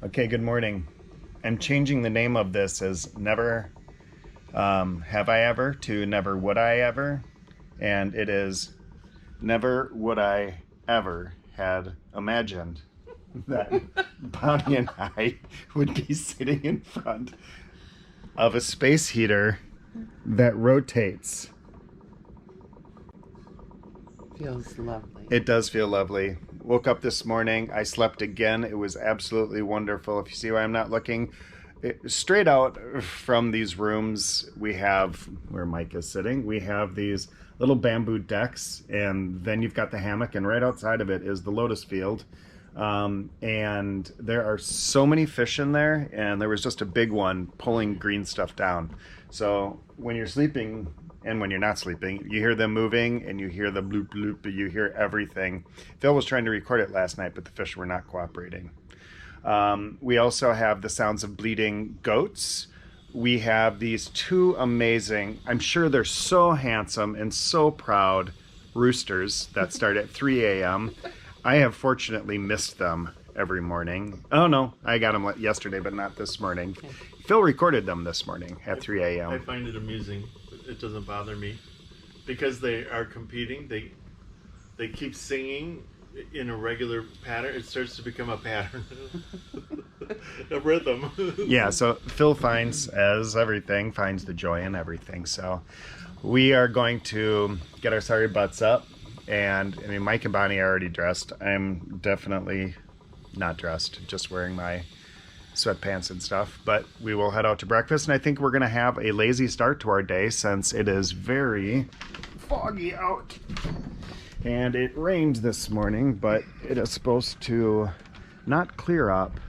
Okay, good morning. I'm changing the name of this as Never Have I Ever to Never Would I Ever. And it is Never Would I Ever Had Imagined that Bonnie and I would be sitting in front of a space heater that rotates. Feels lovely. It does feel lovely. Woke up this morning. I slept again. It was absolutely wonderful. If you see why I'm not looking, straight out from these rooms, we have, where Mike is sitting, we have these little bamboo decks, and then you've got the hammock, and right outside of it is the lotus field. And there are so many fish in there, and there was just a big one pulling green stuff down. So when you're sleeping and when you're not sleeping, you hear them moving and you hear the bloop bloop, you hear everything. Phil was trying to record it last night, but the fish were not cooperating. We also have the sounds of bleeding goats. We have these two amazing, I'm sure they're so handsome and so proud, roosters that start at 3 a.m. I have fortunately missed them every morning. Oh no, I got them yesterday, but not this morning. Phil recorded them this morning at 3 a.m. I find it amusing. It doesn't bother me because they are competing. They keep singing in a regular pattern. It starts to become a pattern, a rhythm. Yeah, so Phil finds, as everything, finds the joy in everything. So we are going to get our sorry butts up. And I mean, Mike and Bonnie are already dressed. I'm definitely not dressed, just wearing my sweatpants and stuff. But we will head out to breakfast, and I think we're going to have a lazy start to our day since it is very foggy out. And it rained this morning, but it is supposed to not clear up,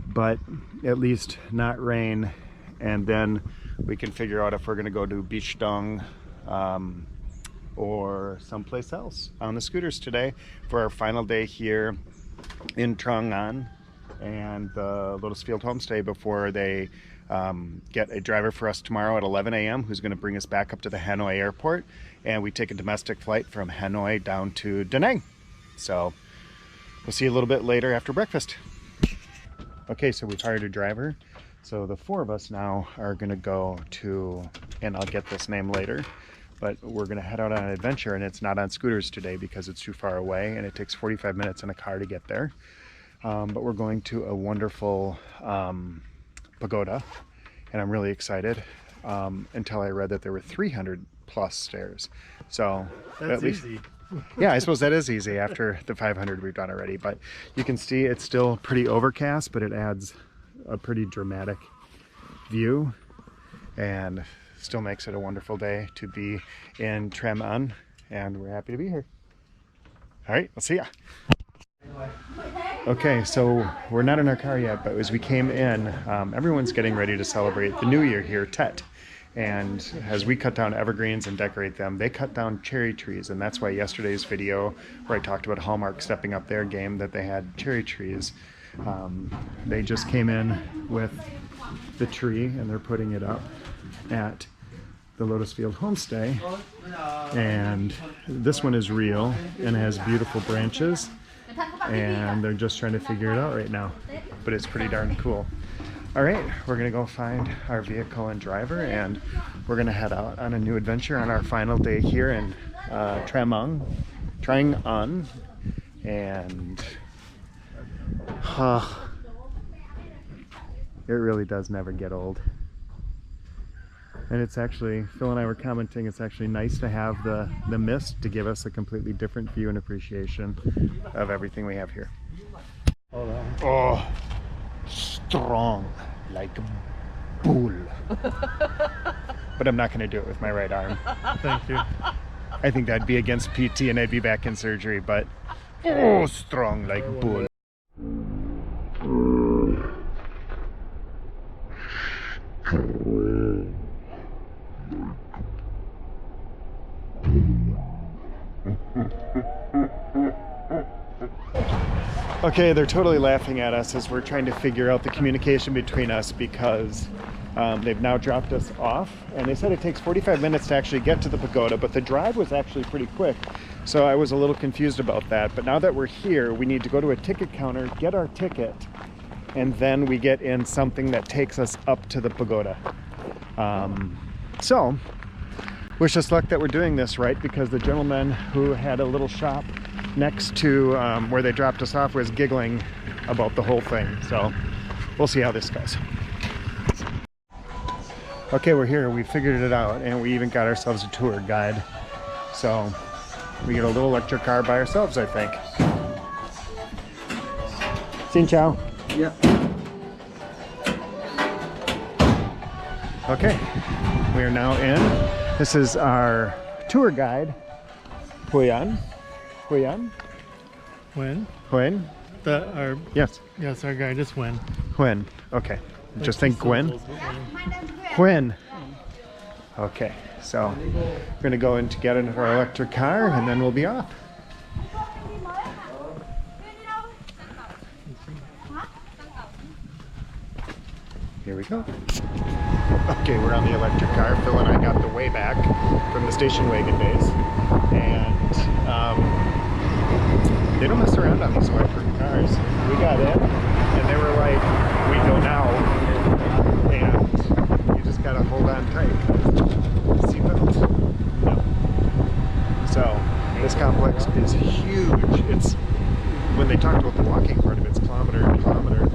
but at least not rain. And then we can figure out if we're going to go to Beach Dong or someplace else on the scooters today for our final day here in Trang An and the Lotus Field homestay before they get a driver for us tomorrow at 11 a.m. who's going to bring us back up to the Hanoi airport, and we take a domestic flight from Hanoi down to Da Nang. So we'll see you a little bit later after breakfast. Okay, so we've hired a driver, so the four of us now are going to go to, and I'll get this name later, but we're going to head out on an adventure, and it's not on scooters today because it's too far away and it takes 45 minutes in a car to get there. But we're going to a wonderful pagoda, and I'm really excited until I read that there were 300 plus stairs. So that's at least, easy. Yeah, I suppose that is easy after the 500 we've done already. But you can see it's still pretty overcast, but it adds a pretty dramatic view and still makes it a wonderful day to be in Trang An, and we're happy to be here. All right, I'll see ya. Okay, so we're not in our car yet, but as we came in, everyone's getting ready to celebrate the new year here, Tet. And as we cut down evergreens and decorate them, they cut down cherry trees, and that's why yesterday's video where I talked about Hallmark stepping up their game, that they had cherry trees. They just came in with the tree and they're putting it up at the Lotus Field homestay, and this one is real and has beautiful branches, and they're just trying to figure it out right now, but it's pretty darn cool. All right, we're gonna go find our vehicle and driver, and we're gonna head out on a new adventure on our final day here in Trang An, and it really does never get old. And it's actually, Phil and I were commenting, it's actually nice to have the mist to give us a completely different view and appreciation of everything we have here. Oh, strong like a bull. But I'm not going to do it with my right arm. Thank you. I think that'd be against PT and I'd be back in surgery, but oh, strong like bull. Okay, they're totally laughing at us as we're trying to figure out the communication between us because they've now dropped us off, and they said it takes 45 minutes to actually get to the pagoda, but the drive was actually pretty quick. So I was a little confused about that, but now that we're here, we need to go to a ticket counter, get our ticket, and then we get in something that takes us up to the pagoda. So wish us luck that we're doing this right, because the gentleman who had a little shop next to where they dropped us off was giggling about the whole thing. So we'll see how this goes. Okay, we're here. We figured it out, and we even got ourselves a tour guide. So we get a little electric car by ourselves, I think. Xin chào. Yeah. Okay, we are now in. This is our tour guide, Huyan. Huyan? When? Huyan? Our Yes. Yes, our guide is when. Huyan. Okay. Just think Gwen. My name's Gwen. Gwen. Okay, so we're gonna go in to get into our electric car, and then we'll be off. Here we go. Okay, we're on the electric car. Phil and I got the way back from the station wagon days, and they don't mess around on these electric cars. We got in, and they were like, "We go now," and you just gotta hold on tight. Seatbelt? No. So this complex is huge. It's when they talked about the walking part of it, it's kilometer to kilometer.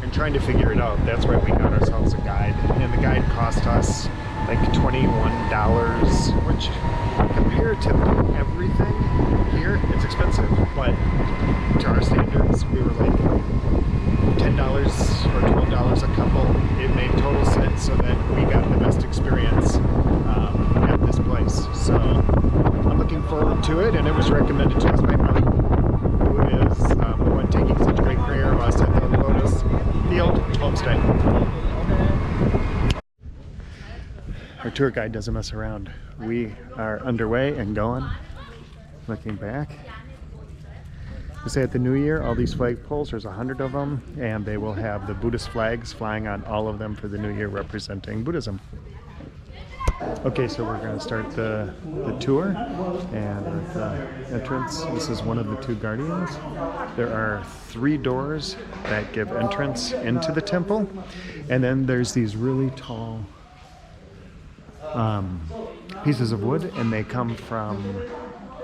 And trying to figure it out, that's why we got ourselves a guide, and the guide cost us like $21, which compared to everything here, it's expensive, but to our standards, we were like $10 or $12 a couple. It made total sense, so that we got the best experience at this place. So I'm looking forward to it, and it was recommended to us by Mark, who is the one taking such great care of us at the Lotus Field Homestay. Our tour guide doesn't mess around. We are underway and going. Looking back. We say at the New Year, all these flagpoles, there's 100 of them, and they will have the Buddhist flags flying on all of them for the New Year, representing Buddhism. Okay, so we're going to start the tour, and at the entrance, this is one of the two guardians. There are 3 doors that give entrance into the temple, and then there's these really tall pieces of wood, and they come from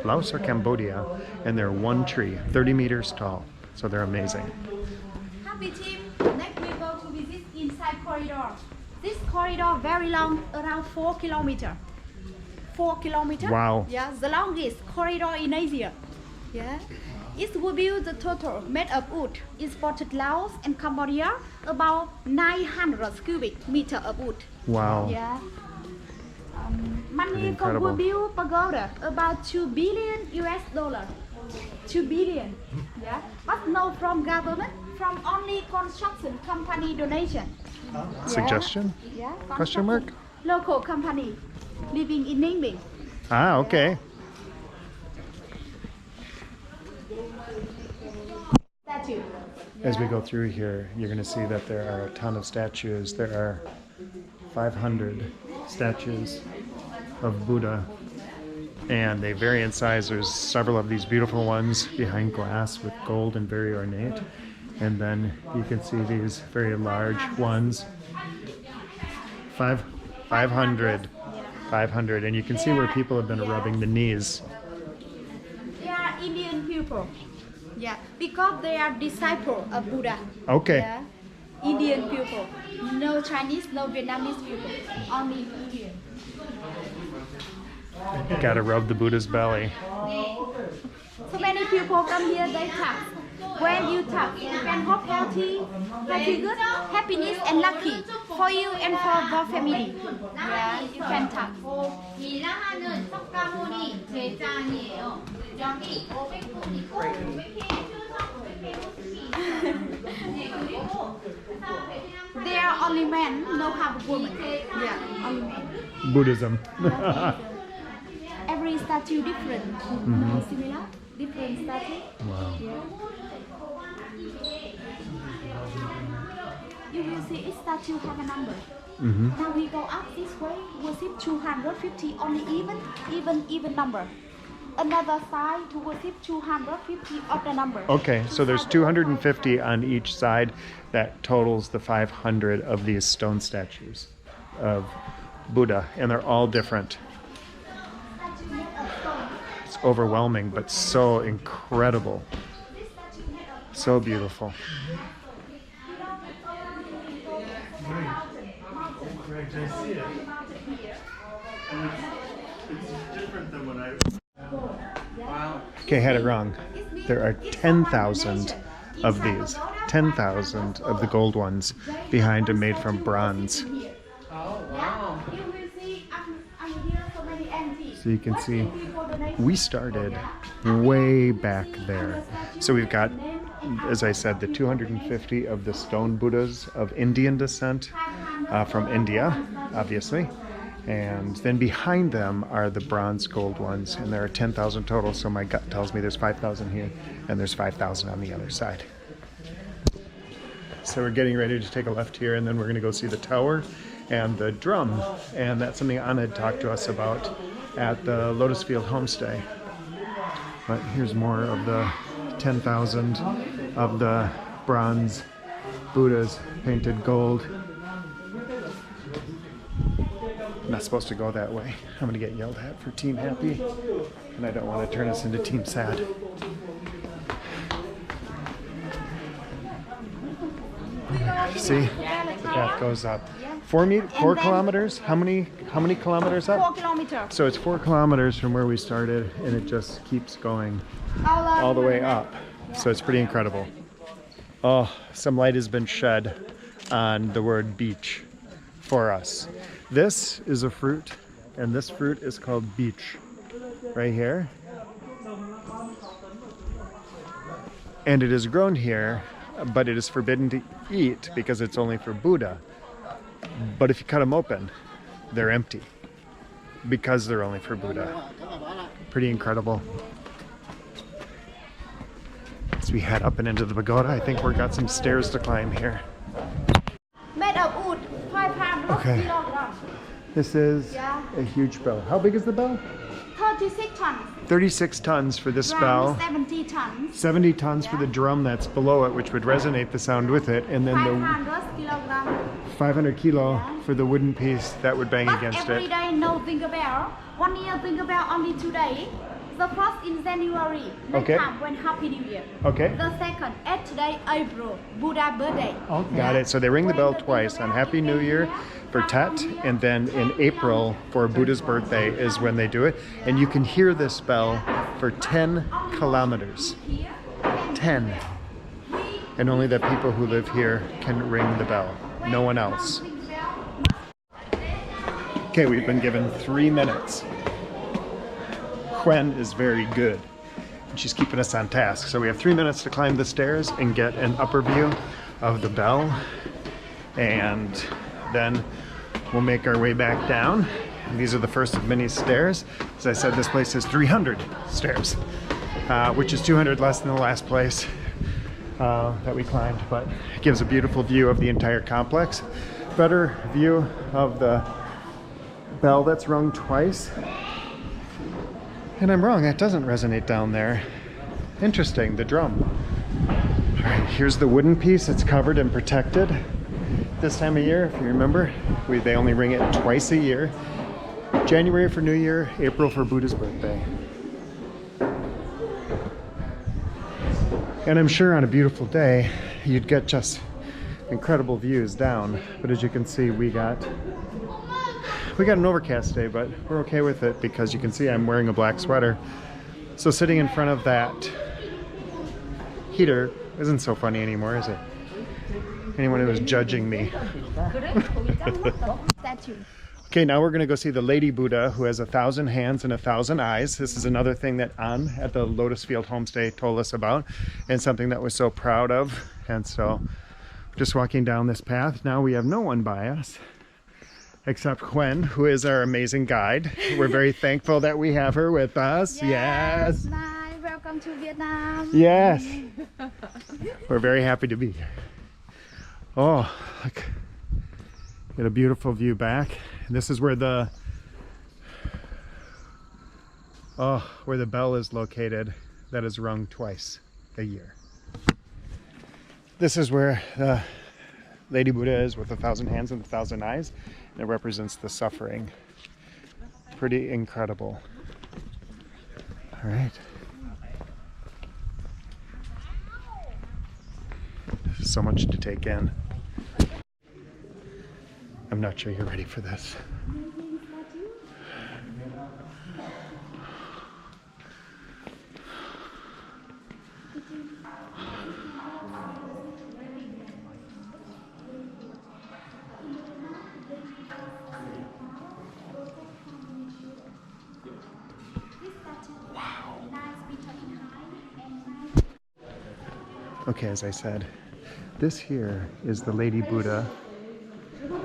Laos or Cambodia, and they're one tree, 30 meters tall, so they're amazing. Happy team. Next we go to visit inside corridor. This corridor very long, around 4 kilometers. 4 kilometers? Wow. Yeah, the longest corridor in Asia. Yeah. It will be the total made of wood. Exported Laos and Cambodia, about 900 cubic meter of wood. Wow. Yeah. Money Incredible. from HUGE Pagoda, about 2 billion US dollar. 2 billion. Yeah. But no from government, from only construction company donation. Suggestion? Yeah. Question mark? Local company living in Ninh. Ah, okay. Statue. As we go through here, you're going to see that there are a ton of statues. There are 500 statues of Buddha, and they vary in size. There's several of these beautiful ones behind glass with gold and very ornate, and then you can see these very large ones. 500, and you can see where people have been rubbing the knees. They are Indian people. Yeah, because they are disciples of Buddha. Okay. Yeah. Indian people. No Chinese, no Vietnamese people. Only Indian. Gotta rub the Buddha's belly. So many people come here, they tap. When you tap, you can hope healthy, good, happiness and lucky for you and for your family. Yeah, you can tap. They are only men, no half woman. Yeah, only men. Buddhism. Every statue different. Similar, different statue. Wow. Yeah. You will see each statue have a number. Now we go up this way, worship 250, only even number. another side to worship 250 of the number. Okay, so there's 250 on each side. That totals the 500 of these stone statues of Buddha, and they're all different. It's overwhelming, but so incredible. So beautiful. Correct, I see it. And it's different than when I... Okay, I had it wrong. There are 10,000 of these. 10,000 of the gold ones behind them made from bronze. So you can see we started way back there. So we've got, as I said, the 250 of the stone Buddhas of Indian descent from India, obviously. And then behind them are the bronze gold ones, and there are 10,000 total, so my gut tells me there's 5,000 here, and there's 5,000 on the other side. So we're getting ready to take a left here, and then we're going to go see the tower and the drum, and that's something Anna had talked to us about at the Lotus Field Homestay. But here's more of the 10,000 of the bronze Buddhas painted gold. I'm not supposed to go that way. I'm going to get yelled at for Team Happy, and I don't want to turn us into Team Sad. See, the path goes up. 4 kilometers? How many kilometers up? 4 kilometers. So it's 4 kilometers from where we started, and it just keeps going all the way up. So it's pretty incredible. Oh, some light has been shed on the word beach for us. This is a fruit, and this fruit is called beech, right here. And it is grown here, but it is forbidden to eat because it's only for Buddha. But if you cut them open, they're empty because they're only for Buddha. Pretty incredible. As we head up and into the pagoda, I think we've got some stairs to climb here. Made of wood, 500 Okay. kilograms. This is a huge bell. How big is the bell? 36 tons. 36 tons for this bell. 70 tons. 70 tons for the drum that's below it, which would resonate the sound with it, and then the 500 kilograms. 500 kilo for the wooden piece that would bang But against every it. day no Jingle Bell. 1 year Jingle Bell only 2 days. The first in January, next Okay. time when Happy New Year. Okay. The second, 8th day April, Buddha birthday. Oh, got it. So they ring the bell twice, on Happy New Year for Tet, and then in April for Buddha's birthday is when they do it. And you can hear this bell for 10 kilometers. 10. And only the people who live here can ring the bell. No one else. Okay, we've been given 3 minutes. Gwen is very good. She's keeping us on task. So we have 3 minutes to climb the stairs and get an upper view of the bell. And then we'll make our way back down. And these are the first of many stairs. As I said, this place has 300 stairs, which is 200 less than the last place that we climbed, but it gives a beautiful view of the entire complex. Better view of the bell that's rung twice. And I'm wrong, that doesn't resonate down there. Interesting, the drum. All right, here's the wooden piece. It's covered and protected. This time of year, if you remember, they only ring it twice a year. January for New Year, April for Buddha's birthday. And I'm sure on a beautiful day, you'd get just incredible views down. But as you can see, we got an overcast day, but we're okay with it because you can see I'm wearing a black sweater. So sitting in front of that heater isn't so funny anymore, is it? Anyone who was judging me. Okay, now we're going to go see the Lady Buddha, who has 1,000 hands and 1,000 eyes. This is another thing that An at the Lotus Field Homestay told us about, and something that we're so proud of. And so, just walking down this path, now we have no one by us, except Gwen, who is our amazing guide. We're very thankful that we have her with us. Yes. Nice. Welcome to Vietnam. Yes. We're very happy to be here. Oh, look. Get a beautiful view back. And this is where the Oh, where the bell is located, that is rung twice a year. This is where the Lady Buddha is with 1,000 hands and 1,000 eyes. And it represents the suffering. Pretty incredible. All right. So much to take in. I'm not sure you're ready for this. Okay, as I said, this here is the Lady Buddha.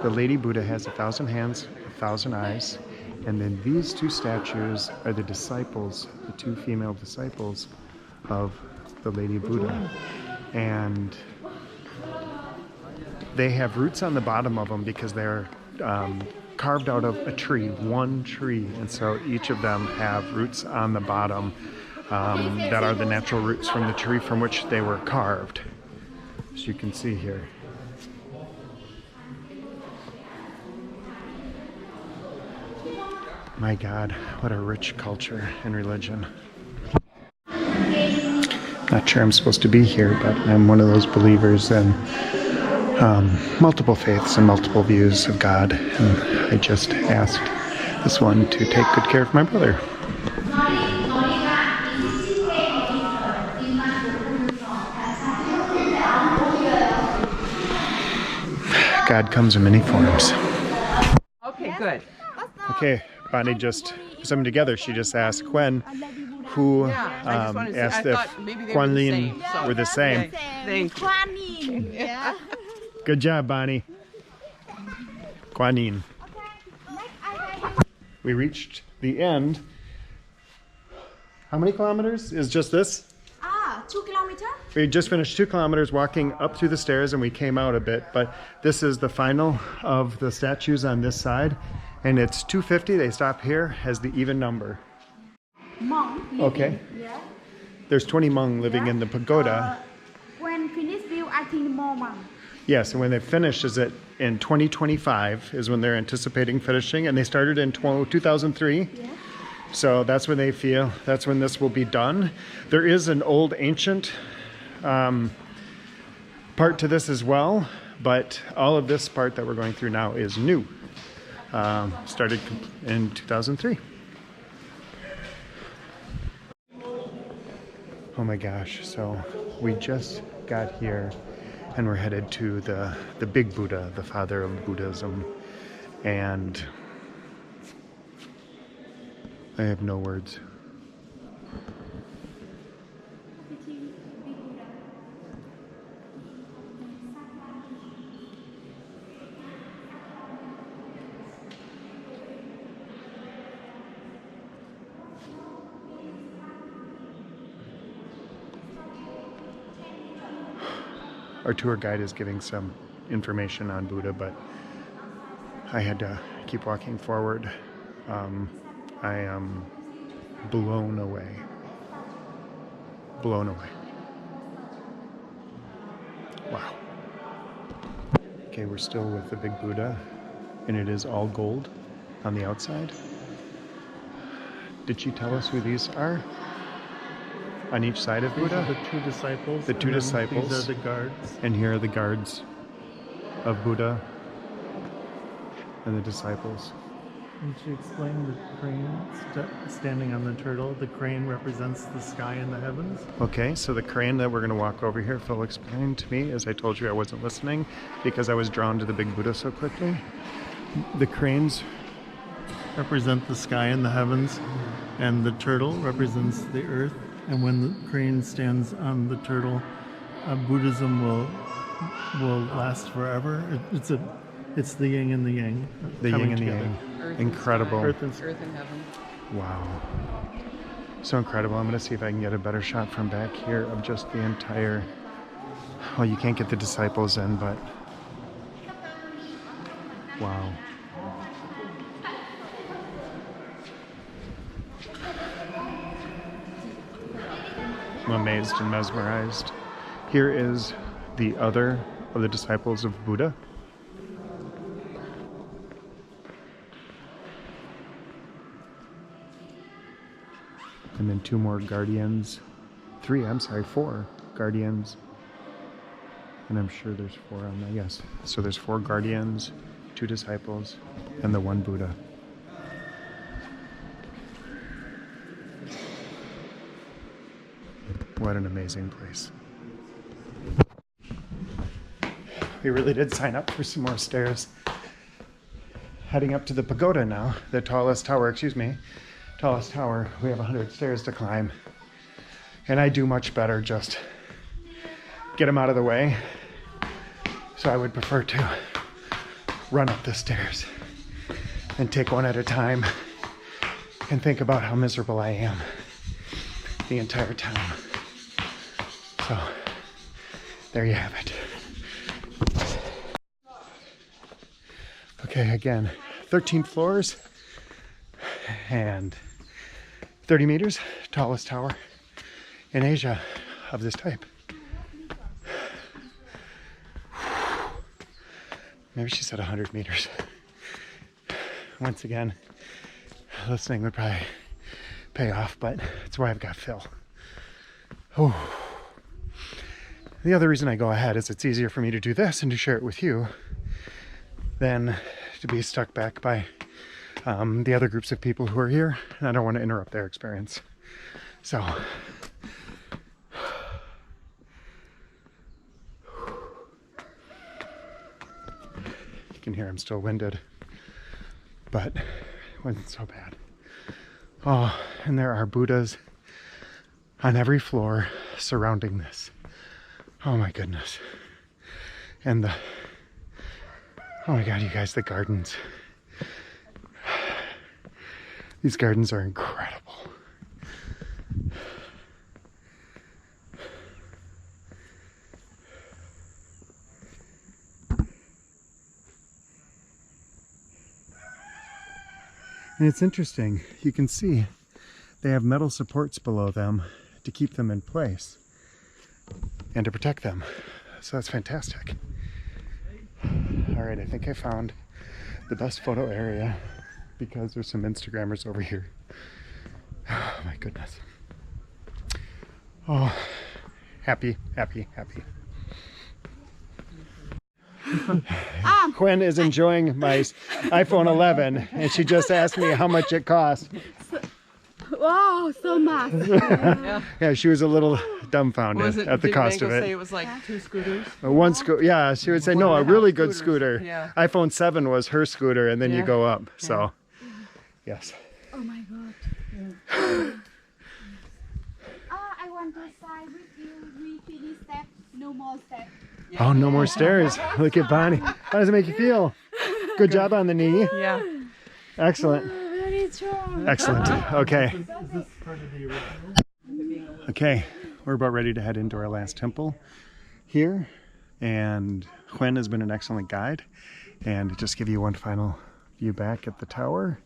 The Lady Buddha has 1,000 hands, 1,000 eyes, and then these two statues are the disciples, the two female disciples of the Lady Buddha. And they have roots on the bottom of them because they're carved out of a tree, one tree, and so each of them have roots on the bottom that are the natural roots from the tree from which they were carved, as you can see here. My God, what a rich culture and religion. Not sure I'm supposed to be here, but I'm one of those believers in multiple faiths and multiple views of God, and I just asked this one to take good care of my brother. God comes in many forms. Okay, good. Okay, Bonnie just put something together. She just asked Gwen, who Yeah, I just wanted to see. asked I if thought maybe they Guan were the Lin same, so- were the same. Okay. Thank you. Kuan Yin. Yeah. Good job, Bonnie. Guan Yin. We reached the end. How many kilometers is just this? 2 kilometers. We just finished 2 kilometers walking up through the stairs and we came out a bit, but this is the final of the statues on this side, and it's 250. They stop here as the even number. Monk. Okay. Yeah. There's 20 Hmong living in the pagoda. When finish view, I think more monk. Yes, and when they finish is it in 2025 is when they're anticipating finishing, and they started in 2003. Yeah. So that's when they feel, that's when this will be done. There is an old ancient part to this as well, but all of this part that we're going through now is new. Started in 2003. Oh my gosh, so we just got here and we're headed to the big Buddha, the father of Buddhism, and I have no words. Our tour guide is giving some information on Buddha, but I had to keep walking forward. I am blown away. Blown away. Wow. Okay, we're still with the big Buddha, and it is all gold on the outside. Did she tell us who these are? On each side of Buddha? These are the two disciples. The two and then disciples. These are the guards. And here are the guards of Buddha and the disciples. And she explained the crane standing on the turtle. The crane represents the sky and the heavens. Okay, so the crane that we're going to walk over here, Phil explained to me, as I told you I wasn't listening because I was drawn to the big Buddha so quickly. The cranes Represent the sky and the heavens, and the turtle represents the earth. And when the crane stands on the turtle, Buddhism will last forever. It's the yin and the yang. The coming yin and the together. yang. Earth Incredible. Earth and Earth and heaven. Wow. So incredible. I'm going to see if I can get a better shot from back here of just the entire... Well, you can't get the disciples in, but... Wow. I'm amazed and mesmerized. Here is the other of the disciples of Buddha. And then 2 more guardians. 4 guardians. And I'm sure there's 4 on there, yes. So there's 4 guardians, 2 disciples, and the 1 Buddha. What an amazing place. We really did sign up for some more stairs. Heading up to the pagoda now, the tallest tower, tallest tower. We have 100 stairs to climb. And I do much better just get them out of the way. So I would prefer to run up the stairs and take one at a time and think about how miserable I am the entire time. So there you have it. Okay, again, 13 floors and 30 meters, tallest tower in Asia of this type. Maybe she said 100 meters. Once again, listening would probably pay off, but it's why I've got Phil. Oh. The other reason I go ahead is it's easier for me to do this and to share it with you than to be stuck back by the other groups of people who are here, and I don't want to interrupt their experience. So, you can hear I'm still winded, but it wasn't so bad. Oh, and there are Buddhas on every floor surrounding this. Oh my goodness. And the, oh my God, you guys, the gardens. These gardens are incredible. And it's interesting, you can see they have metal supports below them to keep them in place and to protect them. So that's fantastic. All right, I think I found the best photo area because there's some Instagrammers over here. Oh my goodness. Oh, happy, happy, happy. Gwen is enjoying my iPhone 11 and she just asked me how much it cost. Wow, so much. Yeah, she was a little dumbfounded at the cost of it. Say it was like 2 scooters? One scooter, yeah, she would say, no, a really good scooters, scooter. yeah. iPhone 7 was her scooter, and then you Yeah. go up, so, yes. Oh my God. I want to sign with you. We finish step, no more step. Oh, no more stairs. Look at Bonnie. How does it make you feel? Good job on the knee. Yeah. Excellent. Very strong. Excellent. Okay. Is this part of the original? Okay, we're about ready to head into our last temple here, and Gwen has been an excellent guide, and just give you one final view back at the tower.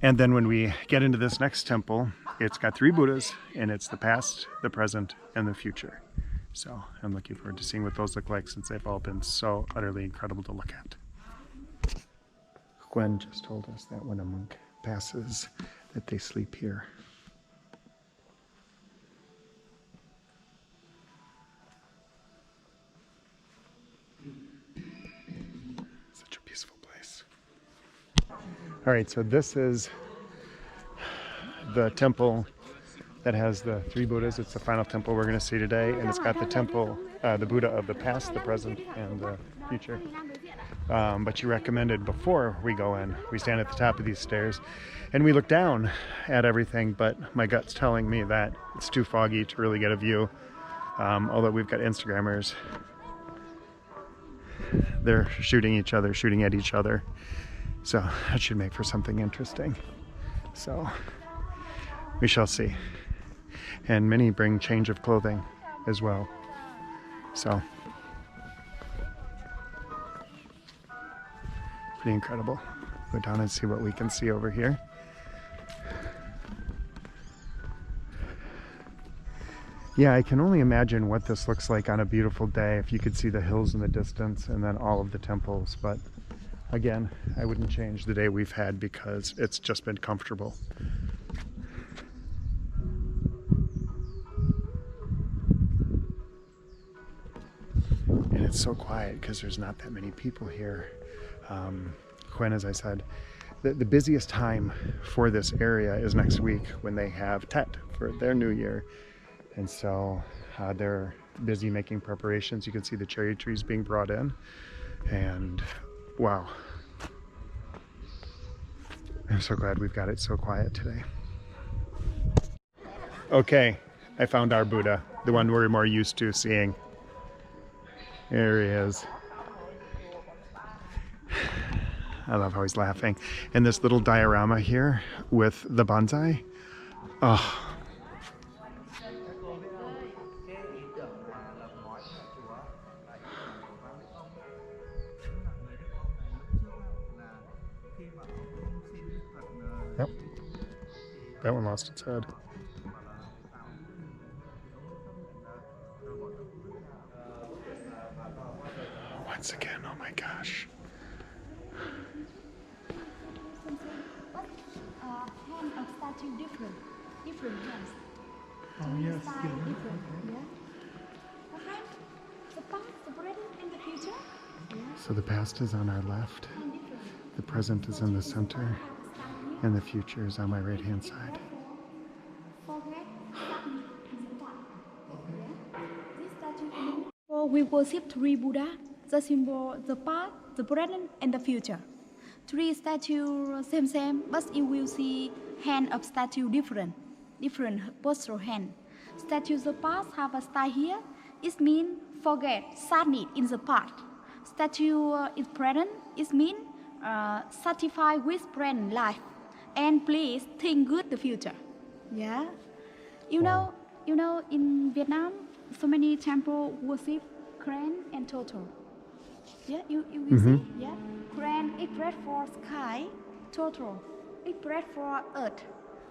And then when we get into this next temple, it's got 3 Buddhas, and it's the past, the present, and the future. So I'm looking forward to seeing what those look like, since they've all been so utterly incredible to look at. Gwen just told us that when a monk passes, that they sleep here. Such a peaceful place. All right, so this is the temple that has the 3 Buddhas. It's the final temple we're going to see today, and it's got the temple, the Buddha of the past, the present, and the future. But you recommended before we go in, we stand at the top of these stairs and we look down at everything, but my gut's telling me that it's too foggy to really get a view. Although we've got Instagrammers, they're shooting at each other. So that should make for something interesting. So we shall see. And many bring change of clothing as well. So pretty incredible. Go down and see what we can see over here. Yeah, I can only imagine what this looks like on a beautiful day if you could see the hills in the distance and then all of the temples. But again, I wouldn't change the day we've had because it's just been comfortable. And it's so quiet because there's not that many people here. Quinn, as I said, the busiest time for this area is next week when they have Tet for their new year. And so they're busy making preparations. You can see the cherry trees being brought in. And wow. I'm so glad we've got it so quiet today. Okay, I found our Buddha, the one we're more used to seeing. There he is. I love how he's laughing. And this little diorama here with the bonsai. Oh. Yep. That one lost its head. Once again, oh my gosh. Hand of statue different hands. Oh yes. Different, yeah. Okay. The past, the present, and the future. Yeah. So the past is on our left, the present is in the center, and the future is on my right hand side. We worship three Buddha, the symbol, the past, the present, and the future. Three statues same, but you will see hand of statue different postural hand. Statues the past have a style here. It means forget, sadness in the past. Statue is present. It means satisfied with present life, and please think good the future. Yeah, you know, in Vietnam, so many temple worship crane and turtle. Yeah, you will see. Yeah, crane express for sky, turtle express for earth.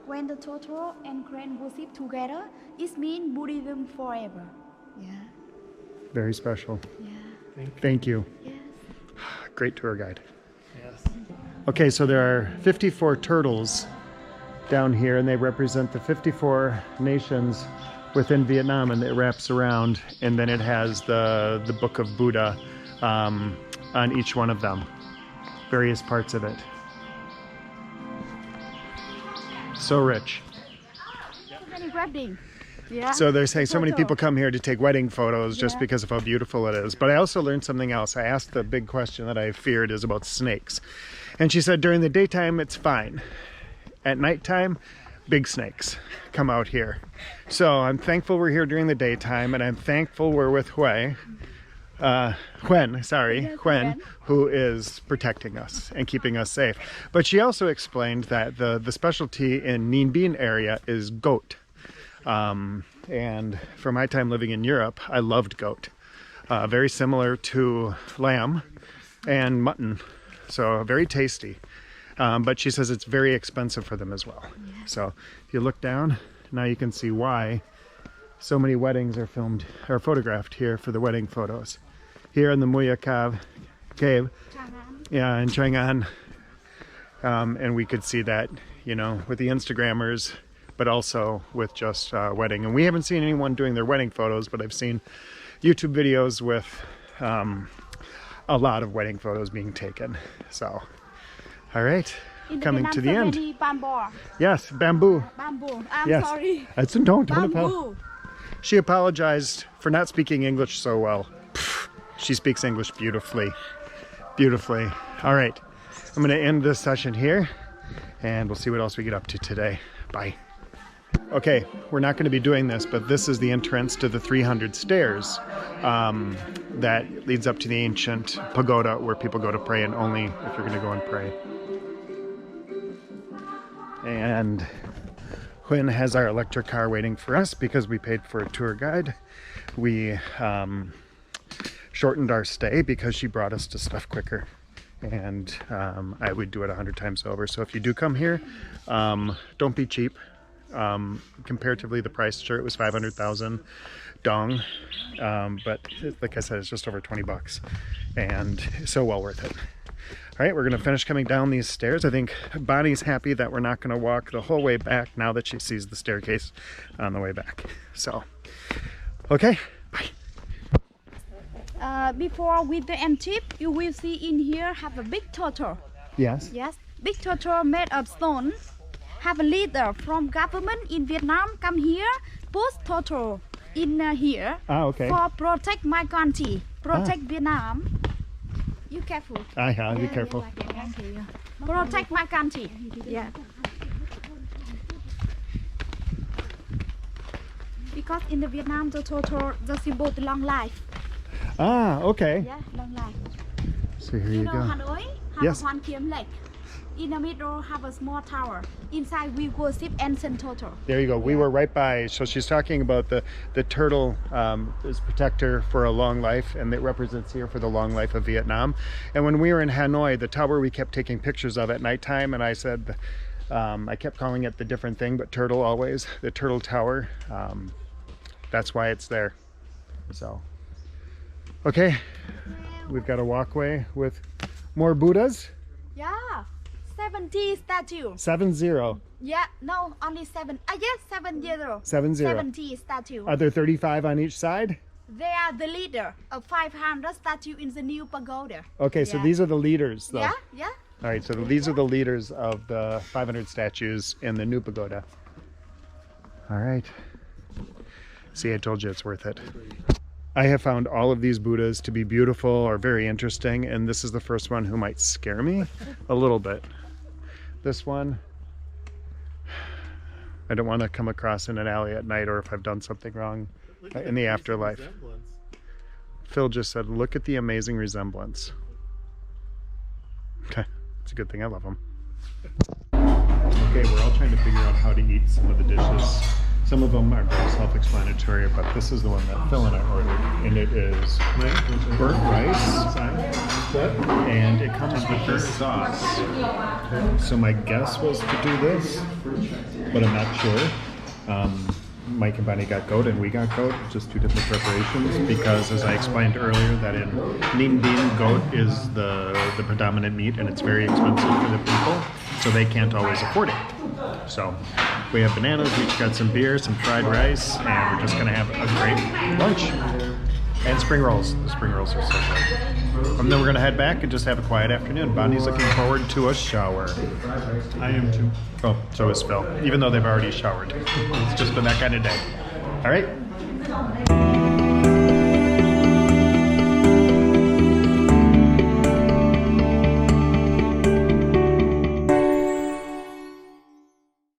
When the turtle and crane worship together, it means Buddhism forever. Yeah. Very special. Yeah. Thank you. Yes. Great tour guide. Yes. Okay, so there are 54 turtles down here, and they represent the 54 nations within Vietnam, and it wraps around, and then it has the Book of Buddha on each one of them, various parts of it. So rich. So many weddings. Yeah. So they're saying so many people come here to take wedding photos just because of how beautiful it is. But I also learned something else. I asked the big question that I feared is about snakes. And she said during the daytime, it's fine. At nighttime, big snakes come out here. So I'm thankful we're here during the daytime, and I'm thankful we're with Huen, who is protecting us and keeping us safe. But she also explained that the specialty in Ninh Binh area is goat. And for my time living in Europe, I loved goat. Very similar to lamb and mutton, so very tasty. But she says it's very expensive for them as well. Yeah. So if you look down, now you can see why so many weddings are photographed here for the wedding photos. Here in the Muya cave, yeah, in Trang An. And we could see that, with the Instagrammers, but also with just wedding. And we haven't seen anyone doing their wedding photos, but I've seen YouTube videos with a lot of wedding photos being taken. So, all right, coming to the end. Yes, bamboo. Bamboo. I'm yes. sorry. Don't apologize. She apologized for not speaking English so well. She speaks English beautifully. Beautifully. All right, I'm going to end this session here, and we'll see what else we get up to today. Bye. Okay, we're not going to be doing this, but this is the entrance to the 300 stairs that leads up to the ancient pagoda where people go to pray, and only if you're going to go and pray. And Huen has our electric car waiting for us because we paid for a tour guide. We shortened our stay because she brought us to stuff quicker. And I would do it 100 times over. So if you do come here, don't be cheap. Comparatively, the price, sure, it was 500,000 dong, but like I said, it's just over 20 bucks, and so well worth it. All right, we're gonna finish coming down these stairs. I think Bonnie's happy that we're not gonna walk the whole way back now that she sees the staircase on the way back. So, okay, bye. Before with the end tip, you will see in here have a big turtle. Yes. Yes, big turtle made of stone. Have a leader from government in Vietnam come here, put turtle in here Okay. for protect my country, protect Vietnam. You careful. I'll be careful. Protect my country. Yeah. Because in the Vietnam, the turtle, the symbol the long life. Okay. Yeah, long life. So here you know go. Hanoi have Yes. a Hoàn Kiếm Lake. In the middle have a small tower. Inside we worship ancient turtle. There you go. We were right by. So she's talking about the turtle is protector for a long life, and it represents here for the long life of Vietnam. And when we were in Hanoi, the tower, we kept taking pictures of at nighttime, and I said, I kept calling it the different thing, but turtle always, the turtle tower. That's why it's there. So, okay, we've got a walkway with more Buddhas. Yeah, 70 statue. 70. Yeah, no, only 7. Yes, 70. 70. 70 statue. Are there 35 on each side? They are the leader of 500 statue in the new pagoda. Okay, so Yeah. these are the leaders, though. Yeah, yeah. All right, so these are the leaders of the 500 statues in the new pagoda. All right. See, I told you it's worth it. I have found all of these Buddhas to be beautiful or very interesting, and this is the first one who might scare me a little bit. This one, I don't want to come across in an alley at night, or if I've done something wrong Look at in the amazing afterlife. resemblance. Phil just said, look at the amazing resemblance. Okay, it's a good thing I love them. Okay, we're all trying to figure out how to eat some of the dishes. Some of them are very self-explanatory, but this is the one that Phil and I ordered, and it is burnt rice, and it comes with this sauce. So my guess was to do this, but I'm not sure. Mike and Bonnie got goat and we got goat, just two different preparations, because as I explained earlier, that in Ninh Binh, goat is the predominant meat, and it's very expensive for the people, so they can't always afford it. So we have bananas, we each got some beer, some fried rice, and we're just gonna have a great lunch. And spring rolls. The spring rolls are so good. And then we're gonna head back and just have a quiet afternoon. Bonnie's looking forward to a shower. I am too. Oh, so is Phil, even though they've already showered. It's just been that kind of day. All right.